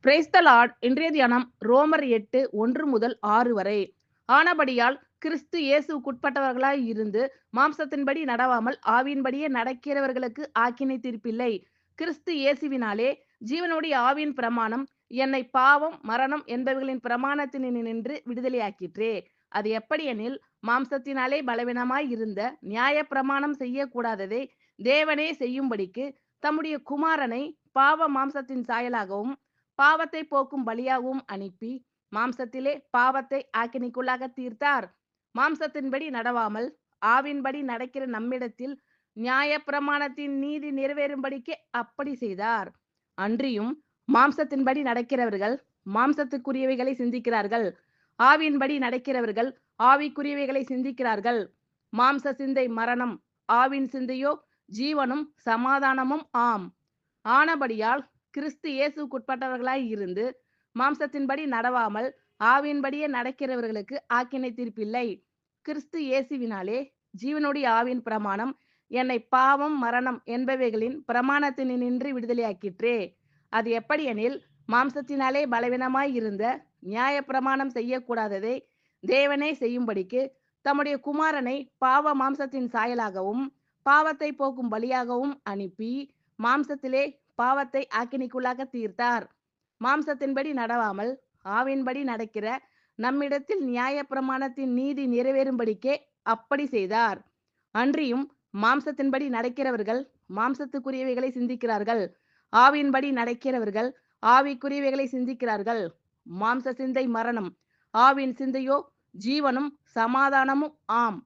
Praise the Lord. இன்றைய தியானம் ரோமர் 8 1 முதல் 6 வரை. ஆனபடியால் கிறிஸ்து இயேசுவுக்குட்பட்டவர்களாய் இருந்து மாம்சத்தின்படி நடவாமல் ஆவியின்படியே நடக்கிறவர்களுக்கு ஆக்கினை தீர்ப்பில்லை. கிறிஸ்து இயேசுவினாலே ஜீவனுடைய ஆவியின் பிரமாணம் என்னை பாவம் மரணம் என்பவைகளின் பிரமாணத்தினின்று விடுதலையாக்கிற்றே. அது எப்படியெனில், மாம்சத்தினாலே பலவீனமாய் இருந்த நியாய பிரமாணம் செய்யக்கூடாததை தேவனே செய்யும்படிக்கு தம்முடைய குமாரனை பாவ மாம்சத்தின் சாயலாகவும் பாவத்தை போக்கும் பலியாகவும் அனுப்பி மாம்சத்திலே பாவத்தை ஆக்கினைக்குள்ளாக தீர்த்தார். மாம்சத்தின்படி நடவாமல் ஆவின்படி நடக்கிற நம்மிடத்தில் நியாய பிரமாணத்தின் நீதி நிறைவேறும்படிக்கு அப்படி செய்தார். அன்றியும் மாம்சத்தின்படி நடக்கிறவர்கள் மாம்சத்துக்குரியவைகளை சிந்திக்கிறார்கள், ஆவியின்படி நடக்கிறவர்கள் ஆவிக்குரியவைகளை சிந்திக்கிறார்கள். மாம்ச சிந்தை மரணம், ஆவின் சிந்தையோ ஜீவனும் சமாதானமும் ஆம். ஆனபடியால் கிறிஸ்து இயேசுக்குட்பட்டவர்களாய் இருந்து மாம்சத்தின்படி நடவாமல் ஆவியின்படியே நடக்கிறவர்களுக்கு ஆக்கினை தீர்ப்பில்லை. கிறிஸ்து இயேசுவினாலே ஜீவனுடைய ஆவியின் பிரமாணம் என்னை பாவம் மரணம் என்பவைகளின் பிரமாணத்தினின்று விடுதலையாக்கிற்றே. அது எப்படியெனில், மாம்சத்தினாலே பலவீனமாய் இருந்த நியாய பிரமாணம் செய்யக்கூடாததை தேவனே செய்யும்படிக்கு தம்முடைய குமாரனை பாவ மாம்சத்தின் சாயலாகவும் பாவத்தை போக்கும் பலியாகவும் அனுப்பி மாம்சத்திலே பாவத்தை ஆக்கினைக்குள்ளாக தீர்த்தார். மாம்சத்தின்படி நடவாமல் ஆவியின்படி நடக்கிற நம்மிடத்தில் நியாய பிரமாணத்தின் நீதி நிறைவேறும்படிக்கே அப்படி செய்தார். அன்றியும் மாம்சத்தின்படி நடக்கிறவர்கள் மாம்சத்துக்குரியவைகளை சிந்திக்கிறார்கள், ஆவியின்படி நடக்கிறவர்கள் ஆவிக்குரியவைகளை சிந்திக்கிறார்கள். மாம்ச சிந்தை மரணம், ஆவின் சிந்தையோ ஜீவனும் சமாதானமும் ஆம்.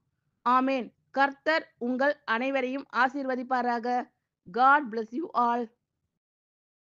ஆமேன். கர்த்தர் உங்கள் அனைவரையும் ஆசீர்வதிப்பாராக. God bless you all.